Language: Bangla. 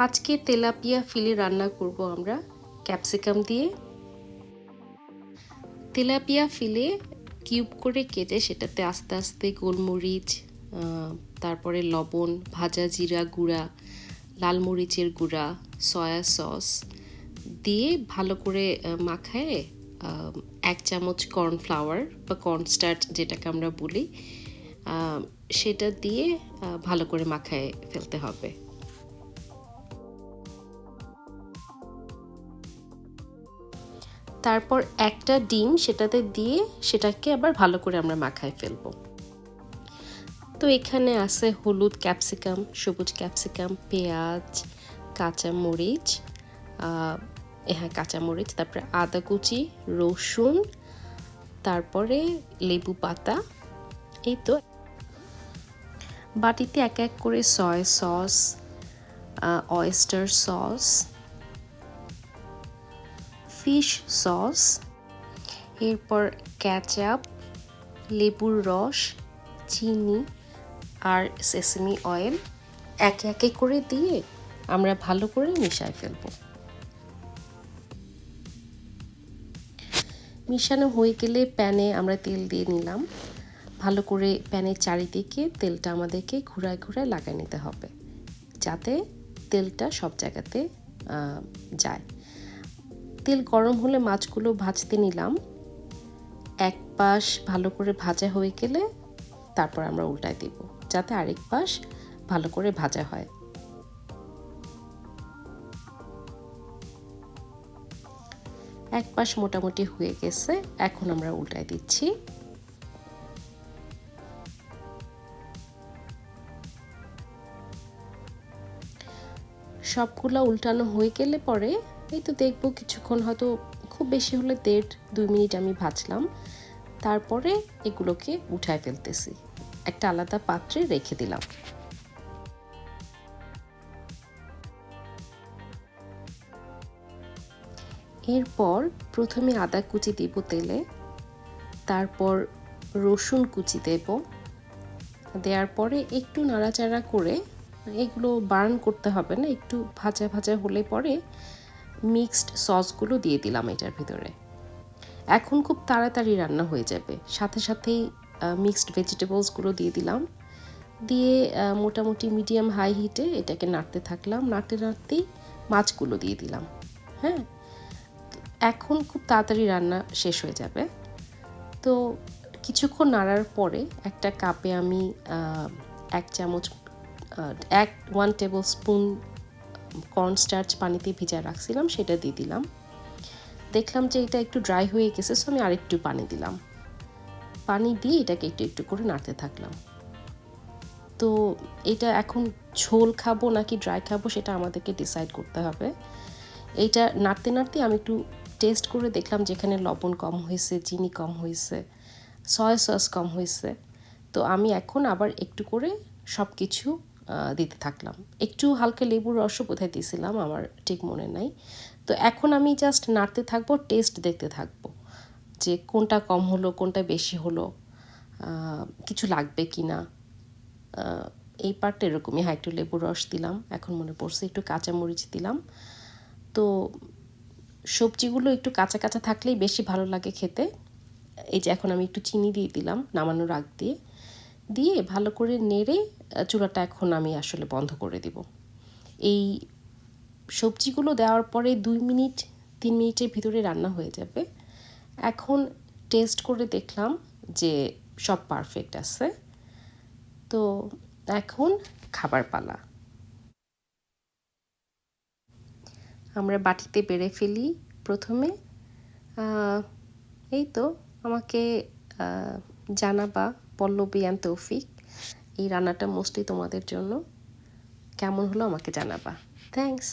আজকে তেলাপিয়া ফিলে রান্না করব আমরা ক্যাপসিকাম দিয়ে। তেলাপিয়া ফিলে কিউব করে কেটে সেটাতে আস্তে আস্তে গোলমরিচ, তারপরে লবণ, ভাজা জিরা গুঁড়া, লাল মরিচের গুঁড়া, সয়া সস দিয়ে ভালো করে মাখায় 1 চামচ কর্নফ্লাওয়ার বা কর্নস্টার্চ যেটাকে আমরা বলি, সেটা দিয়ে ভালো করে মাখায় ফেলতে হবে। তারপর একটা ডিম সেটাতে দিয়ে সেটাকে আবার ভালো করে আমরা মাখায় ফেলবো। তো এখানে আছে হলুদ ক্যাপসিকাম, সবুজ ক্যাপসিকাম, পেঁয়াজ, কাঁচামরিচ, কাঁচামরিচ, তারপরে আদা কুচি, রসুন, তারপরে লেবু পাতা। এই তো বাটিতে এক এক করে soya sauce, oyster sauce, fish sauce, এরপর ক্যাচআপ, লেবুর রস, চিনি আর সেসমি অয়েল একে একে করে দিয়ে আমরা ভালো করে মিশিয়ে ফেলব। মিশানো হয়ে গেলে প্যানে আমরা তেল দিয়ে নিলাম। ভালো করে প্যানের চারিদিকে তেলটা আমাদেরকে ঘুরায় ঘুরায় লাগিয়ে নিতে হবে, যাতে তেলটা সব জায়গাতে যায়। তেল গরম হলে মাছগুলো ভাজতে নিলাম। এক পাশ ভালো করে ভাজা হয়ে গেলে তারপর আমরা উল্টায় দেব, যাতে আরেক পাশ ভালো করে ভাজা হয়। এক পাশ মোটামুটি হয়ে গেছে, এখন আমরা উল্টায় দিচ্ছি। সবগুলো উল্টানো হয়ে গেলে পরে এই তো দেখবো কিছুক্ষণ, হয়তো খুব বেশি হলে 1.5-2 মিনিট আমি ভাজলাম। তারপরে এগুলোকে উঠায় ফেলতেছি, একটা আলাদা পাত্রে রেখে দিলাম। এরপর প্রথমে আদা কুচি দেব তেলে, তারপর রসুন কুচি দেব, দেওয়ার পরে একটু নাড়াচাড়া করে, এগুলো বার্ন করতে হবে না, একটু ভাজা ভাজা হলে পরে মিক্সড সসগুলো দিয়ে দিলাম এটার ভিতরে। এখন খুব তাড়াতাড়ি রান্না হয়ে যাবে, সাথে সাথেই মিক্সড ভেজিটেবলসগুলো দিয়ে দিলাম, দিয়ে মোটামুটি মিডিয়াম হাই হিটে এটাকে নাড়তে থাকলাম। নাড়তে নাড়তেই মাছগুলো দিয়ে দিলাম। হ্যাঁ, এখন খুব তাড়াতাড়ি রান্না শেষ হয়ে যাবে। তো কিছুক্ষণ নাড়ার পরে একটা কাপে আমি 1 টেবিল স্পুন কর্নস্টার্চ পানিতে ভিজা রাখছিলাম, সেটা দিয়ে দিলাম। দেখলাম যে এটা একটু ড্রাই হয়ে গেছে, সো আমি আরেকটু পানি দিলাম। পানি দিয়ে এটাকে একটু একটু করে নাড়তে থাকলাম। তো এটা এখন ঝোল খাবো নাকি ড্রাই খাবো সেটা আমাদেরকে ডিসাইড করতে হবে। এইটা নাড়তে নাড়তে আমি একটু টেস্ট করে দেখলাম যেখানে লবণ কম হয়েছে, চিনি কম হয়েছে, সয়া সস কম হয়েছে। তো আমি এখন আবার একটু করে সব কিছু দিতে থাকলাম। একটু হালকা লেবুর রসও বোধহয় দিয়েছিলাম, আমার ঠিক মনে নাই। তো এখন আমি জাস্ট নাড়তে থাকবো, টেস্ট দেখতে থাকবো যে কোনটা কম হলো, কোনটা বেশি হলো, কিছু লাগবে কি না। এই পার্টটা এরকমই। হ্যাঁ, একটু লেবুর রস দিলাম, এখন মনে পড়ছে একটু কাঁচামরিচ দিলাম। তো সবজিগুলো একটু কাঁচা কাঁচা থাকলেই বেশি ভালো লাগে খেতে। এই যে এখন আমি একটু চিনি দিয়ে দিলাম নামানোর আগ দিয়ে, দিয়ে ভালো করে নেড়ে চুলাটা এখন আমি আসলে বন্ধ করে দিব। এই সবজিগুলো দেওয়ার পরে 2-3 মিনিটের ভিতরে রান্না হয়ে যাবে। এখন টেস্ট করে দেখলাম যে সব পারফেক্ট আছে। তো এখন খাবার পালা। আমরা বাটিতে বেড়ে ফেলি প্রথমে। এই তো আমাকে জানাবা, পল্লবী অ্যান্ড তৌফিক, এই রান্নাটা মোস্টলি তোমাদের জন্য। কেমন হলো আমাকে জানাবা। থ্যাঙ্কস।